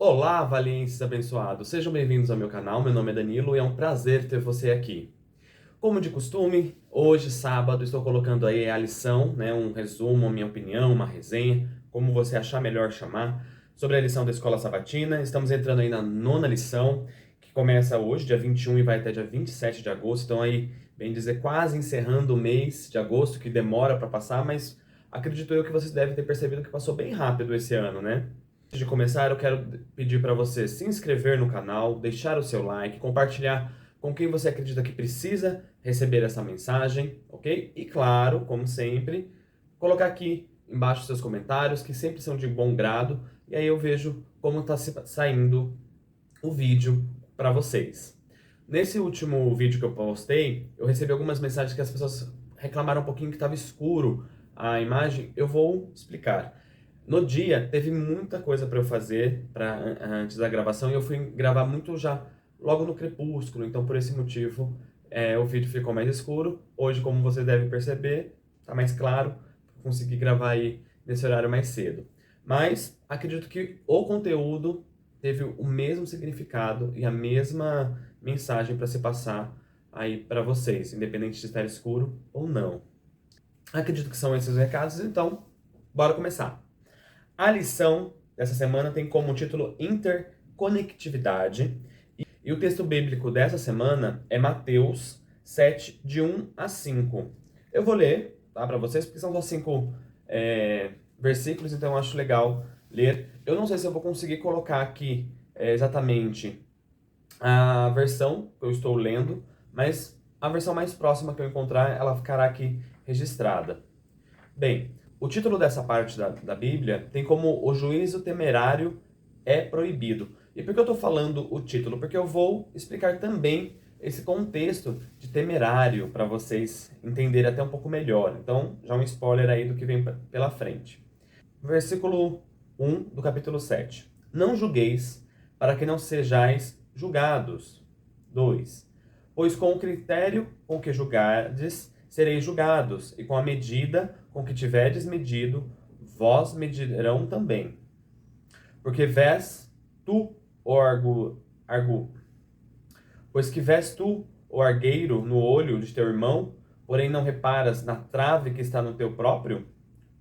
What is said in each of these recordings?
Olá, valientes abençoados! Sejam bem-vindos ao meu canal. Meu nome é Danilo e é um prazer ter você aqui. Como de costume, hoje, sábado, estou colocando aí a lição, um resumo, a minha opinião, uma resenha, como você achar melhor chamar, sobre a lição da Escola Sabatina. Estamos entrando aí na nona lição, que começa hoje, dia 21 e vai até dia 27 de agosto. Então aí, bem dizer, quase encerrando o mês de agosto, que demora para passar, mas acredito eu que vocês devem ter percebido que passou bem rápido esse ano, né? Antes de começar, eu quero pedir para você se inscrever no canal, deixar o seu like, compartilhar com quem você acredita que precisa receber essa mensagem, ok? E claro, como sempre, colocar aqui embaixo seus comentários, que sempre são de bom grado, e aí eu vejo como está saindo o vídeo para vocês. Nesse último vídeo que eu postei, eu recebi algumas mensagens que as pessoas reclamaram um pouquinho que estava escuro a imagem. Eu vou explicar. No dia, teve muita coisa para eu fazer antes da gravação e eu fui gravar muito já logo no crepúsculo, então por esse motivo o vídeo ficou mais escuro. Hoje, como você deve perceber, tá mais claro, consegui gravar aí nesse horário mais cedo. Mas acredito que o conteúdo teve o mesmo significado e a mesma mensagem para se passar aí para vocês, independente de estar escuro ou não. Acredito que são esses os recados, então bora começar. A lição dessa semana tem como título Interconectividade. E o texto bíblico dessa semana é Mateus 7, de 1 a 5. Eu vou ler, tá, para vocês, porque são só 5 versículos, então eu acho legal ler. Eu não sei se eu vou conseguir colocar aqui exatamente a versão que eu estou lendo, mas a versão mais próxima que eu encontrar, ela ficará aqui registrada. Bem, o título dessa parte da Bíblia tem como O Juízo Temerário é Proibido. E por que eu estou falando o título? Porque eu vou explicar também esse contexto de temerário para vocês entenderem até um pouco melhor. Então, já um spoiler aí do que vem pela frente. Versículo 1 do capítulo 7. Não julgueis, para que não sejais julgados. 2. Pois com o critério com que julgardes, sereis julgados, e com a medida com que tiverdes medido, vós medirão também. Porque vés tu o pois que vés tu o argueiro no olho de teu irmão, porém não reparas na trave que está no teu próprio?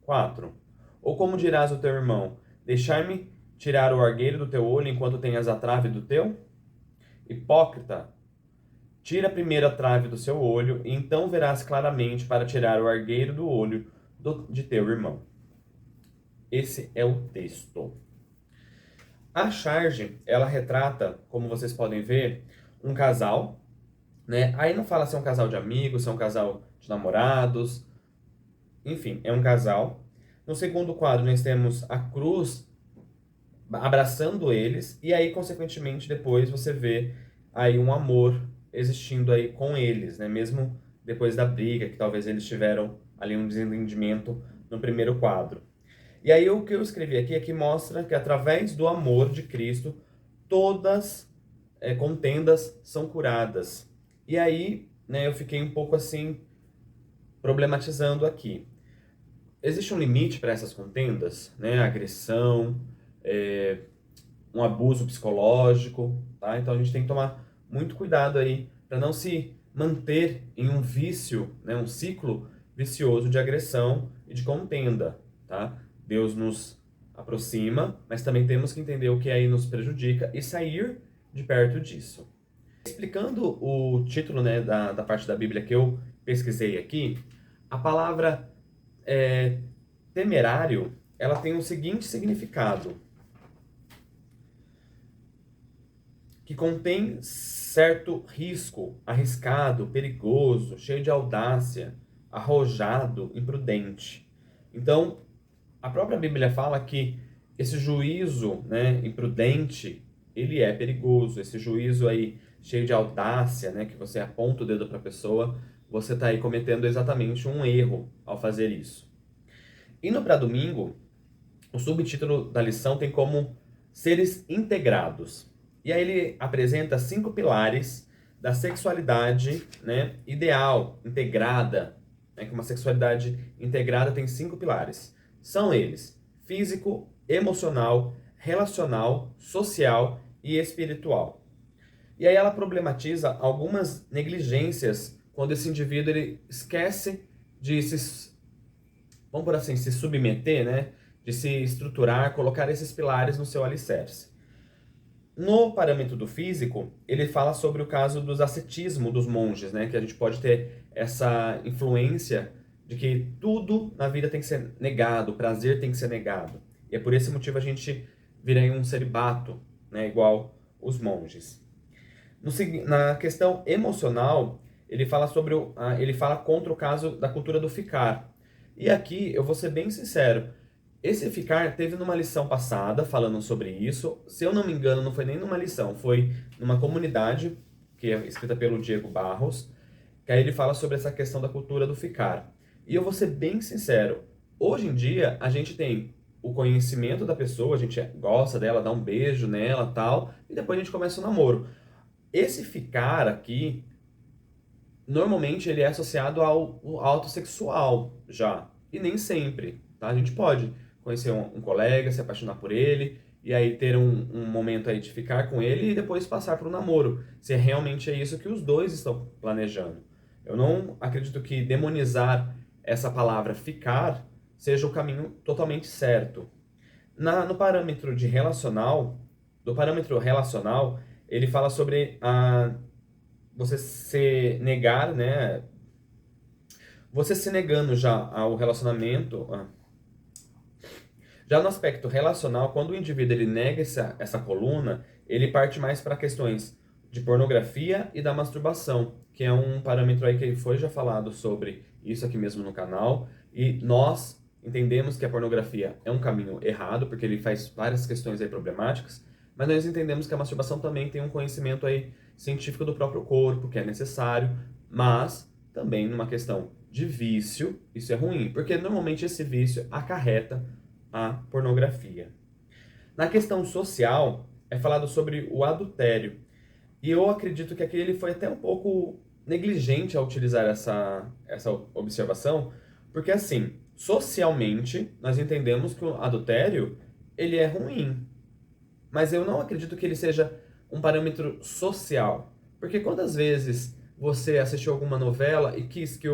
4. Ou como dirás ao teu irmão, deixar-me tirar o argueiro do teu olho enquanto tenhas a trave do teu? Hipócrita, tira primeiro a trave do seu olho, e então verás claramente para tirar o argueiro do olho de teu irmão. Esse é o texto. A charge, ela retrata, como vocês podem ver, um casal, né? Aí não fala se é um casal de amigos, se é um casal de namorados, enfim, é um casal. No segundo quadro, nós temos a cruz abraçando eles, e aí, consequentemente, depois você vê aí um amor existindo aí com eles, né? Mesmo depois da briga, que talvez eles tiveram ali um desentendimento no primeiro quadro. E aí o que eu escrevi aqui é que mostra que através do amor de Cristo, todas contendas são curadas. E aí, né, eu fiquei um pouco assim, problematizando aqui. Existe um limite para essas contendas, né? Agressão, um abuso psicológico, tá? Então a gente tem que tomar muito cuidado aí para não se manter em um vício, né, um ciclo vicioso de agressão e de contenda, tá? Deus nos aproxima, mas também temos que entender o que aí nos prejudica e sair de perto disso. Explicando o título, né, da parte da Bíblia que eu pesquisei aqui, a palavra temerário, ela tem o seguinte significado: que contém certo risco, arriscado, perigoso, cheio de audácia, arrojado, imprudente. Então, a própria Bíblia fala que esse juízo, né, imprudente, ele é perigoso. Esse juízo aí cheio de audácia, né, que você aponta o dedo para a pessoa, você está aí cometendo exatamente um erro ao fazer isso. Indo para domingo, o subtítulo da lição tem como seres integrados. E aí ele apresenta 5 pilares da sexualidade, né, ideal, integrada, né, que uma sexualidade integrada tem 5 pilares. São eles: físico, emocional, relacional, social e espiritual. E aí ela problematiza algumas negligências quando esse indivíduo ele esquece de vamos por assim, se submeter, né? De se estruturar, colocar esses pilares no seu alicerce. No parâmetro do físico, ele fala sobre o caso dos ascetismo dos monges, né? Que a gente pode ter essa influência de que tudo na vida tem que ser negado, o prazer tem que ser negado. E é por esse motivo a gente vira aí um celibato, né? Igual os monges. Na questão emocional, ele fala ele fala contra o caso da cultura do ficar. E aqui eu vou ser bem sincero, esse ficar teve numa lição passada falando sobre isso. Se eu não me engano, não foi nem numa lição, foi numa comunidade que é escrita pelo Diego Barros, que aí ele fala sobre essa questão da cultura do ficar. E eu vou ser bem sincero, hoje em dia a gente tem o conhecimento da pessoa, a gente gosta dela, dá um beijo nela, tal, e depois a gente começa o namoro. Esse ficar aqui, normalmente ele é associado ao ato sexual já, e nem sempre, tá? A gente pode conhecer um colega, se apaixonar por ele, e aí ter um momento aí de ficar com ele e depois passar para o namoro, se realmente é isso que os dois estão planejando. Eu não acredito que demonizar essa palavra ficar seja o caminho totalmente certo. No parâmetro de relacional, do parâmetro relacional, ele fala sobre você se negar, né? Você se negando já ao relacionamento. Já no aspecto relacional, quando o indivíduo ele nega essa coluna, ele parte mais para questões de pornografia e da masturbação, que é um parâmetro aí que foi já falado sobre isso aqui mesmo no canal. E nós entendemos que a pornografia é um caminho errado, porque ele faz várias questões aí problemáticas, mas nós entendemos que a masturbação também tem um conhecimento aí científico do próprio corpo, que é necessário, mas também numa questão de vício, isso é ruim, porque normalmente esse vício acarreta a pornografia. Na questão social, é falado sobre o adultério. E eu acredito que aqui ele foi até um pouco negligente ao utilizar essa observação, porque assim, socialmente, nós entendemos que o adultério, ele é ruim. Mas eu não acredito que ele seja um parâmetro social. Porque quantas vezes você assistiu alguma novela e quis que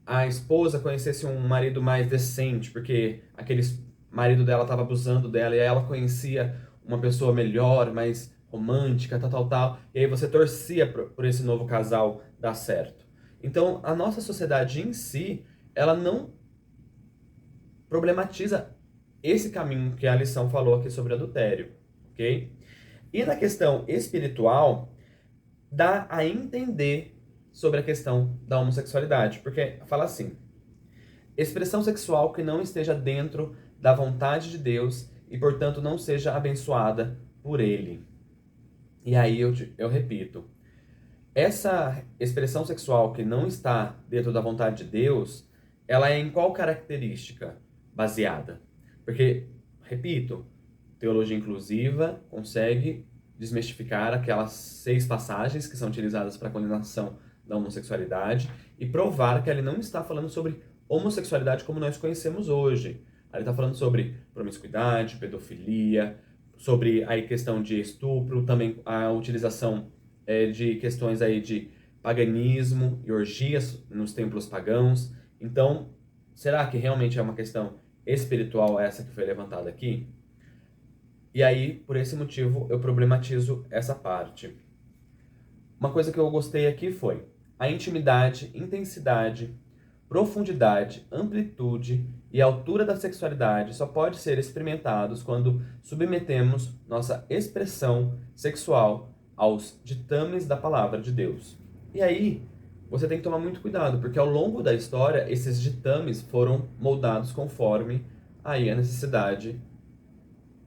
a esposa conhecesse um marido mais decente, porque aquele marido dela estava abusando dela, e aí ela conhecia uma pessoa melhor, mais romântica, tal, tal, tal, e aí você torcia por esse novo casal dar certo. Então, a nossa sociedade em si, ela não problematiza esse caminho que a lição falou aqui sobre adultério, ok? E na questão espiritual, dá a entender sobre a questão da homossexualidade, porque fala assim: expressão sexual que não esteja dentro da vontade de Deus e, portanto, não seja abençoada por Ele. E aí eu repito, essa expressão sexual que não está dentro da vontade de Deus, ela é em qual característica baseada? Porque, repito, teologia inclusiva consegue desmistificar aquelas 6 passagens que são utilizadas para a condenação da homossexualidade e provar que ele não está falando sobre homossexualidade como nós conhecemos hoje. Ele está falando sobre promiscuidade, pedofilia, sobre a questão de estupro, também a utilização de questões aí de paganismo e orgias nos templos pagãos. Então, será que realmente é uma questão espiritual essa que foi levantada aqui? E aí, por esse motivo, eu problematizo essa parte. Uma coisa que eu gostei aqui foi a intimidade, intensidade, profundidade, amplitude e altura da sexualidade só pode ser experimentados quando submetemos nossa expressão sexual aos ditames da palavra de Deus. E aí, você tem que tomar muito cuidado, porque ao longo da história, esses ditames foram moldados conforme aí a necessidade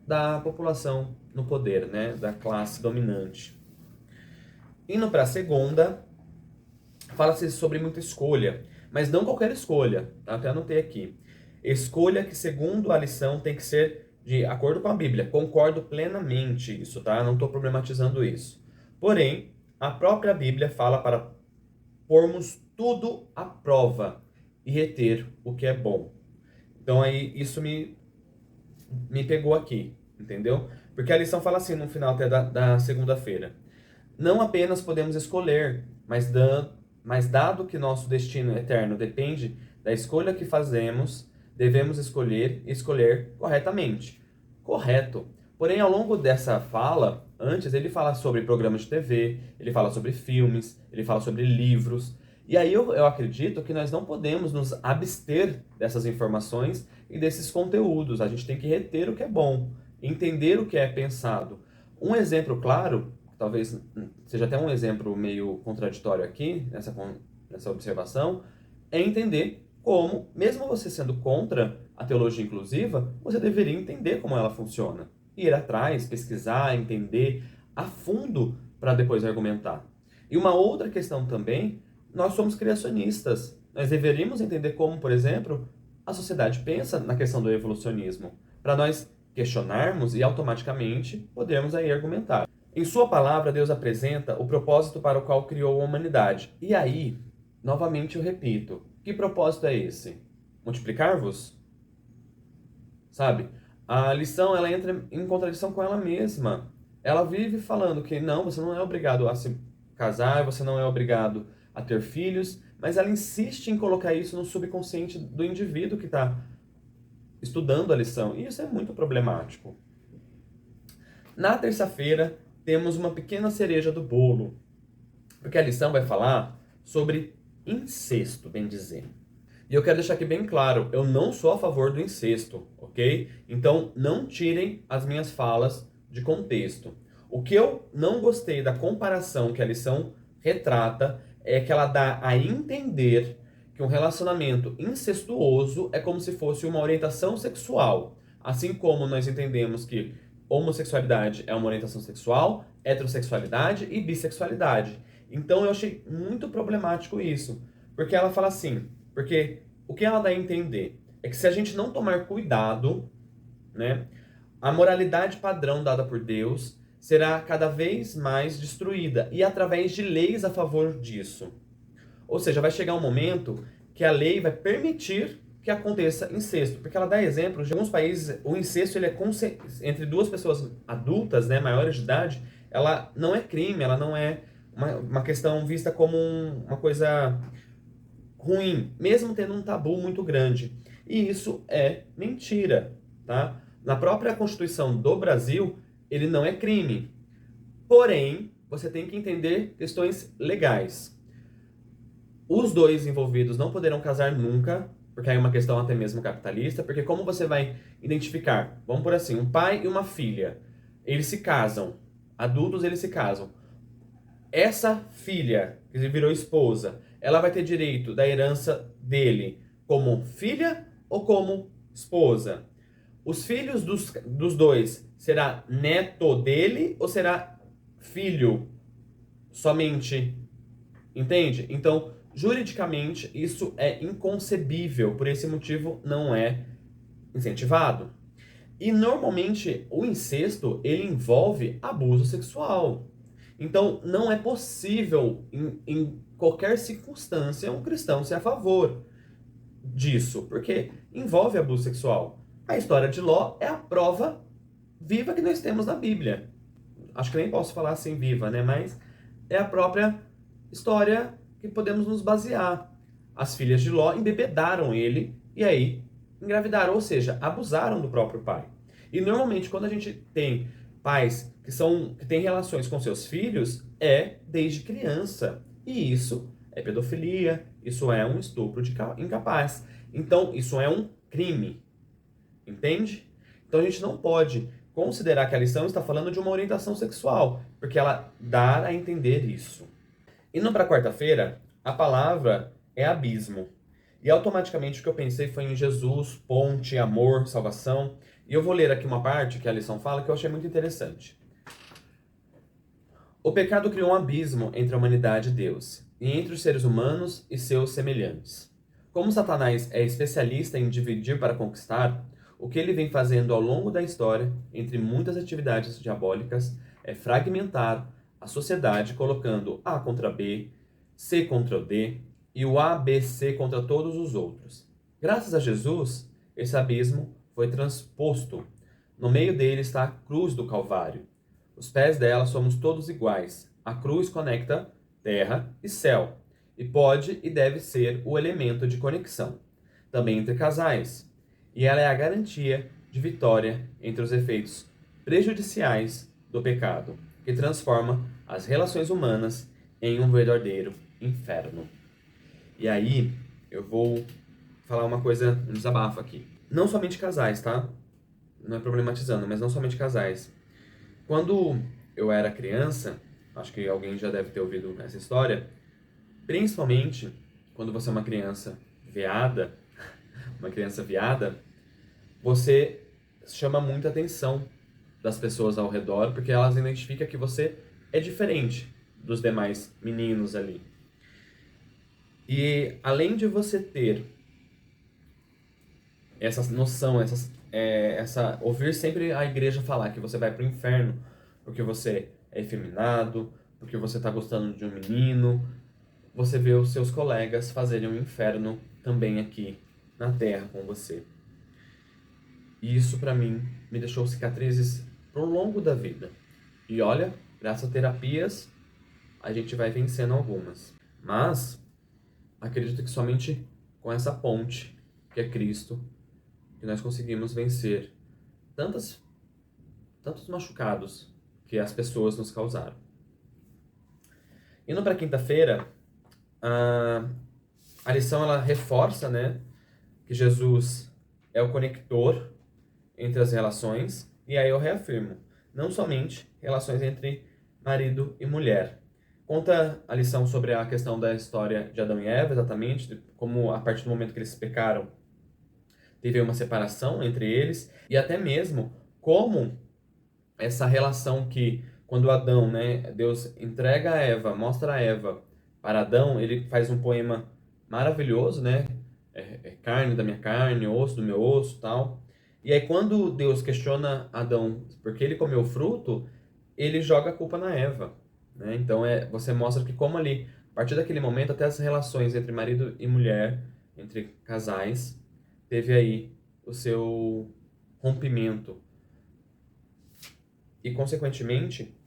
da população no poder, né, da classe dominante. Indo para a segunda, fala-se sobre muita escolha, mas não qualquer escolha, tá? Até anotei aqui. Escolha que, segundo a lição, tem que ser de acordo com a Bíblia. Concordo plenamente isso, tá? Não estou problematizando isso. Porém, a própria Bíblia fala para pormos tudo à prova e reter o que é bom. Então aí isso me pegou aqui. entendeu? Porque a lição fala assim no final até da segunda-feira. Não apenas podemos escolher, mas dado que nosso destino eterno depende da escolha que fazemos, devemos escolher e escolher corretamente. Correto. Porém, ao longo dessa fala, antes ele fala sobre programas de TV, ele fala sobre filmes, ele fala sobre livros. E aí eu acredito que nós não podemos nos abster dessas informações e desses conteúdos. A gente tem que reter o que é bom, entender o que é pensado. Um exemplo claro, talvez seja até um exemplo meio contraditório aqui, nessa observação, é entender como, mesmo você sendo contra a teologia inclusiva, você deveria entender como ela funciona. Ir atrás, pesquisar, entender a fundo para depois argumentar. E uma outra questão também, nós somos criacionistas. Nós deveríamos entender como, por exemplo, a sociedade pensa na questão do evolucionismo, para nós questionarmos e automaticamente podermos aí argumentar. Em sua palavra, Deus apresenta o propósito para o qual criou a humanidade. E aí, novamente eu repito, que propósito é esse? Multiplicar-vos? Sabe? A lição, ela entra em contradição com ela mesma. Ela vive falando que não, você não é obrigado a se casar, você não é obrigado a ter filhos, mas ela insiste em colocar isso no subconsciente do indivíduo que está estudando a lição. E isso é muito problemático. Na terça-feira, temos uma pequena cereja do bolo, porque a lição vai falar sobre incesto, bem dizer. E eu quero deixar aqui bem claro, eu não sou a favor do incesto, ok? Então, não tirem as minhas falas de contexto. O que eu não gostei da comparação que a lição retrata é que ela dá a entender que um relacionamento incestuoso é como se fosse uma orientação sexual. Assim como nós entendemos que homossexualidade é uma orientação sexual, heterossexualidade e bissexualidade. Então eu achei muito problemático isso, porque ela fala assim, porque o que ela dá a entender é que se a gente não tomar cuidado, né, a moralidade padrão dada por Deus será cada vez mais destruída e através de leis a favor disso. Ou seja, vai chegar um momento que a lei vai permitir que aconteça incesto, porque ela dá exemplos de alguns países, o incesto ele é entre duas pessoas adultas, né, maiores de idade, ela não é crime, ela não é uma questão vista como uma coisa ruim, mesmo tendo um tabu muito grande. E isso é mentira, tá? Na própria Constituição do Brasil, ele não é crime. Porém, você tem que entender questões legais. Os dois envolvidos não poderão casar nunca, porque aí é uma questão até mesmo capitalista, porque como você vai identificar? Vamos por assim, um pai e uma filha, eles se casam, adultos eles se casam. Essa filha, que virou esposa, ela vai ter direito da herança dele como filha ou como esposa? Os filhos dos dois, será neto dele ou será filho somente? Entende? Então, juridicamente, isso é inconcebível, por esse motivo não é incentivado. E normalmente o incesto ele envolve abuso sexual. Então não é possível em qualquer circunstância um cristão ser a favor disso, porque envolve abuso sexual. A história de Ló é a prova viva que nós temos na Bíblia. Acho que nem posso falar assim viva, né? Mas é a própria história que podemos nos basear. As filhas de Ló embebedaram ele e aí engravidaram, ou seja, abusaram do próprio pai. E normalmente quando a gente tem pais que têm relações com seus filhos, é desde criança. E isso é pedofilia, isso é um estupro de incapaz. Então, isso é um crime. Entende? Então a gente não pode considerar que a lição está falando de uma orientação sexual, porque ela dá a entender isso. Indo para quarta-feira, a palavra é abismo. E automaticamente o que eu pensei foi em Jesus, ponte, amor, salvação. E eu vou ler aqui uma parte que a lição fala que eu achei muito interessante. O pecado criou um abismo entre a humanidade e Deus, e entre os seres humanos e seus semelhantes. Como Satanás é especialista em dividir para conquistar, o que ele vem fazendo ao longo da história, entre muitas atividades diabólicas, é fragmentar a sociedade colocando A contra B, C contra D e o ABC contra todos os outros. Graças a Jesus, esse abismo foi transposto. No meio dele está a cruz do Calvário. Os pés dela somos todos iguais. A cruz conecta terra e céu, e pode e deve ser o elemento de conexão, também entre casais. E ela é a garantia de vitória entre os efeitos prejudiciais do pecado, que transforma as relações humanas em um verdadeiro inferno. E aí, eu vou falar uma coisa, um desabafo aqui. Não somente casais, tá? Não é problematizando, mas não somente casais. Quando eu era criança, acho que alguém já deve ter ouvido essa história, principalmente quando você é uma criança viada, você chama muita atenção das pessoas ao redor, porque elas identificam que você é diferente dos demais meninos ali. E além de você ter essa noção, ouvir sempre a igreja falar que você vai pro inferno porque você é efeminado, porque você tá gostando de um menino, você vê os seus colegas fazerem um inferno também aqui na Terra com você. E isso pra mim me deixou cicatrizes pro longo da vida. E olha, graças a terapias, a gente vai vencendo algumas. Mas acredito que somente com essa ponte, que é Cristo, que nós conseguimos vencer tantos machucados que as pessoas nos causaram. Indo para quinta-feira, a lição ela reforça, né, que Jesus é o conector entre as relações, e aí eu reafirmo, não somente relações entre marido e mulher. Conta a lição sobre a questão da história de Adão e Eva, exatamente, de como a partir do momento que eles pecaram, teve uma separação entre eles, e até mesmo como essa relação que quando Adão, né, Deus entrega a Eva, mostra a Eva para Adão, ele faz um poema maravilhoso, né? É carne da minha carne, osso do meu osso, tal. E aí quando Deus questiona Adão porque ele comeu o fruto, ele joga a culpa na Eva, né? Então você mostra que como ali, a partir daquele momento até as relações entre marido e mulher, entre casais, teve aí o seu rompimento. E, consequentemente,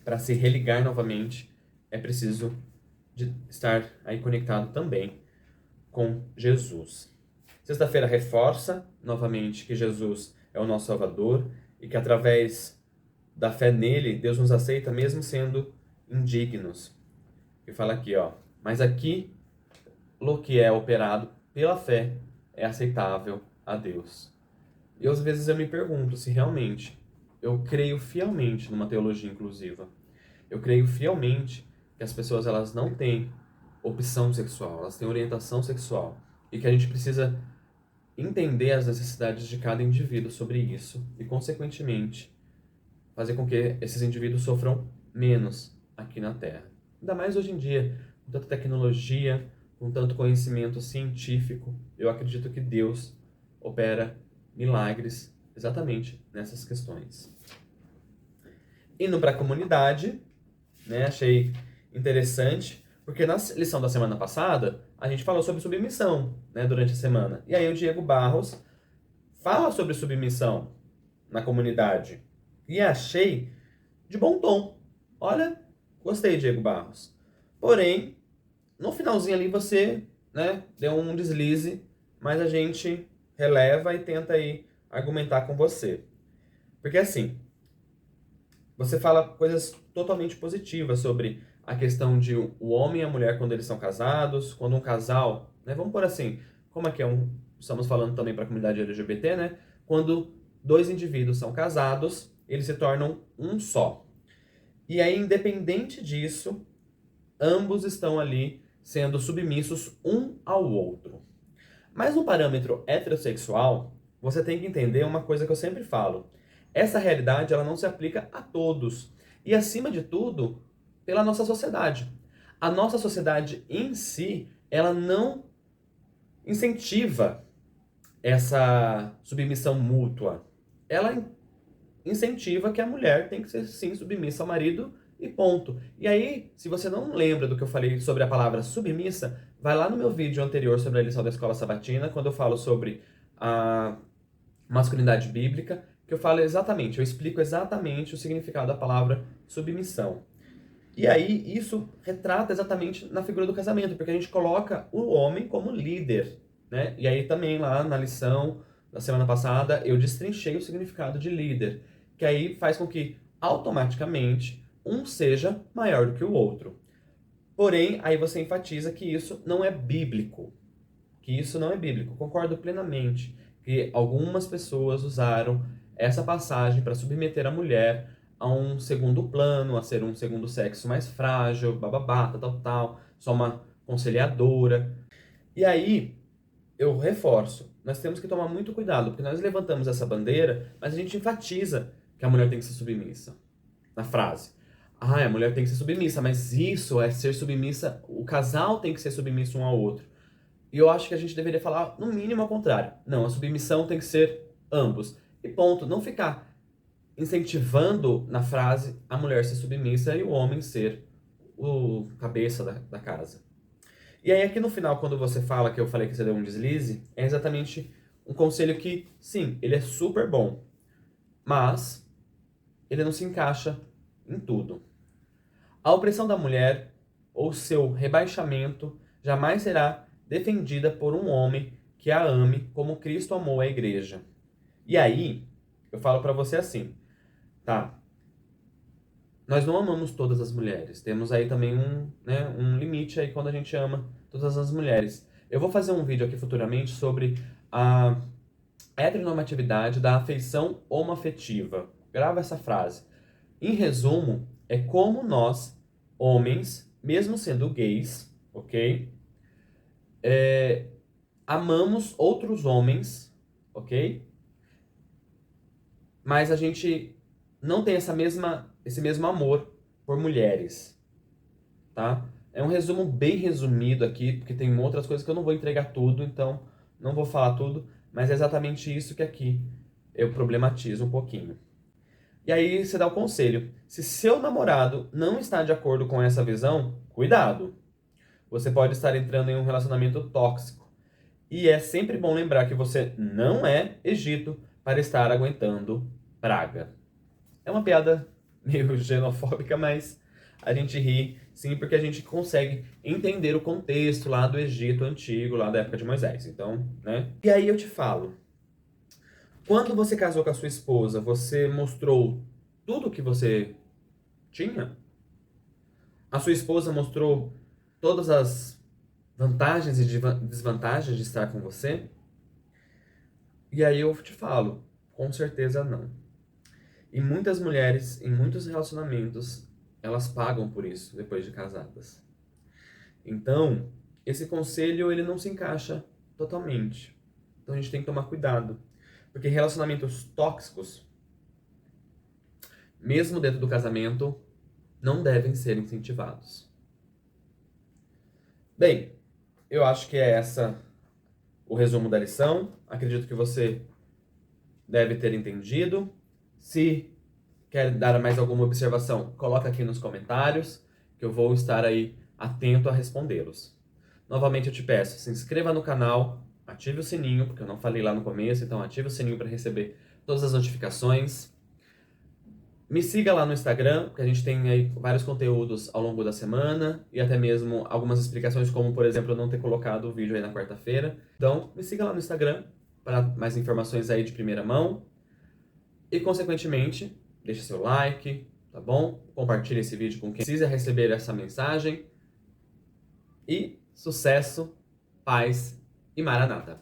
para se religar novamente, é preciso de estar aí conectado também com Jesus. Sexta-feira reforça novamente que Jesus é o nosso Salvador e que através da fé nele, Deus nos aceita mesmo sendo indignos. E fala aqui, ó, mas aqui o que é operado pela fé é aceitável a Deus. E às vezes eu me pergunto se realmente eu creio fielmente numa teologia inclusiva. Eu creio fielmente que as pessoas elas não têm opção sexual, elas têm orientação sexual e que a gente precisa entender as necessidades de cada indivíduo sobre isso e, consequentemente, fazer com que esses indivíduos sofram menos aqui na Terra. Ainda mais hoje em dia, com tanta tecnologia, com tanto conhecimento científico, eu acredito que Deus opera milagres exatamente nessas questões. Indo para a comunidade, né, achei interessante, porque na lição da semana passada, a gente falou sobre submissão, né, durante a semana. E aí o Diego Barros fala sobre submissão na comunidade. E achei de bom tom. Olha, gostei, Diego Barros. Porém, no finalzinho ali você, né, deu um deslize, mas a gente releva e tenta aí argumentar com você. Porque assim, você fala coisas totalmente positivas sobre a questão de o homem e a mulher quando eles são casados, quando um casal, né, vamos por assim, como é que estamos falando também para a comunidade LGBT, né? Quando dois indivíduos são casados, eles se tornam um só. E aí, independente disso, ambos estão ali sendo submissos um ao outro. Mas no parâmetro heterossexual, você tem que entender uma coisa que eu sempre falo. Essa realidade ela não se aplica a todos. E, acima de tudo, pela nossa sociedade. A nossa sociedade em si, ela não incentiva essa submissão mútua. Ela incentiva que a mulher tem que ser, sim, submissa ao marido e ponto. E aí, se você não lembra do que eu falei sobre a palavra submissa, vai lá no meu vídeo anterior sobre a lição da escola sabatina, quando eu falo sobre a masculinidade bíblica, que eu falo exatamente, eu explico exatamente o significado da palavra submissão. E aí, isso retrata exatamente na figura do casamento, porque a gente coloca o homem como líder, né? E aí também lá na lição da semana passada, eu destrinchei o significado de líder, que aí faz com que, automaticamente, um seja maior do que o outro. Porém, aí você enfatiza que isso não é bíblico. Que isso não é bíblico. Concordo plenamente que algumas pessoas usaram essa passagem para submeter a mulher a um segundo plano, a ser um segundo sexo mais frágil, bababá, tal, só uma conciliadora. E aí, eu reforço, nós temos que tomar muito cuidado, porque nós levantamos essa bandeira, mas a gente enfatiza que a mulher tem que ser submissa. Na frase. Ah, a mulher tem que ser submissa, mas isso é ser submissa, o casal tem que ser submisso um ao outro. E eu acho que a gente deveria falar, no mínimo, ao contrário. Não, a submissão tem que ser ambos. E ponto. Não ficar incentivando na frase a mulher ser submissa e o homem ser o cabeça da casa. E aí, aqui no final, quando você fala que eu falei que você deu um deslize, é exatamente um conselho que, sim, ele é super bom, mas ele não se encaixa em tudo. A opressão da mulher ou seu rebaixamento jamais será defendida por um homem que a ame como Cristo amou a igreja. E aí, eu falo pra você assim, tá? Nós não amamos todas as mulheres. Temos aí também um limite aí quando a gente ama todas as mulheres. Eu vou fazer um vídeo aqui futuramente sobre a heteronormatividade da afeição homoafetiva. Grava essa frase. Em resumo, é como nós, homens, mesmo sendo gays, ok? Amamos outros homens, ok? Mas a gente não tem esse mesmo amor por mulheres, tá? É um resumo bem resumido aqui, porque tem outras coisas que eu não vou entregar tudo, então não vou falar tudo, mas é exatamente isso que aqui eu problematizo um pouquinho. E aí você dá o conselho. Se seu namorado não está de acordo com essa visão, cuidado. Você pode estar entrando em um relacionamento tóxico. E é sempre bom lembrar que você não é Egito para estar aguentando praga. É uma piada meio xenofóbica, mas a gente ri, sim, porque a gente consegue entender o contexto lá do Egito antigo, lá da época de Moisés. Então, né? E aí eu te falo, quando você casou com a sua esposa, você mostrou tudo o que você tinha? A sua esposa mostrou todas as vantagens e desvantagens de estar com você? E aí eu te falo, com certeza não. E muitas mulheres, em muitos relacionamentos, elas pagam por isso depois de casadas. Então, esse conselho ele não se encaixa totalmente. Então a gente tem que tomar cuidado, porque relacionamentos tóxicos, mesmo dentro do casamento, não devem ser incentivados. Bem, eu acho que é essa o resumo da lição. Acredito que você deve ter entendido. Se quer dar mais alguma observação, coloca aqui nos comentários, que eu vou estar aí atento a respondê-los. Novamente eu te peço, se inscreva no canal, ative o sininho, porque eu não falei lá no começo, então ative o sininho para receber todas as notificações. Me siga lá no Instagram, porque a gente tem aí vários conteúdos ao longo da semana e até mesmo algumas explicações, como por exemplo eu não ter colocado o vídeo aí na quarta-feira. Então, me siga lá no Instagram para mais informações aí de primeira mão. E, consequentemente, deixe seu like, tá bom? Compartilhe esse vídeo com quem precisa receber essa mensagem. E sucesso, paz e maranata!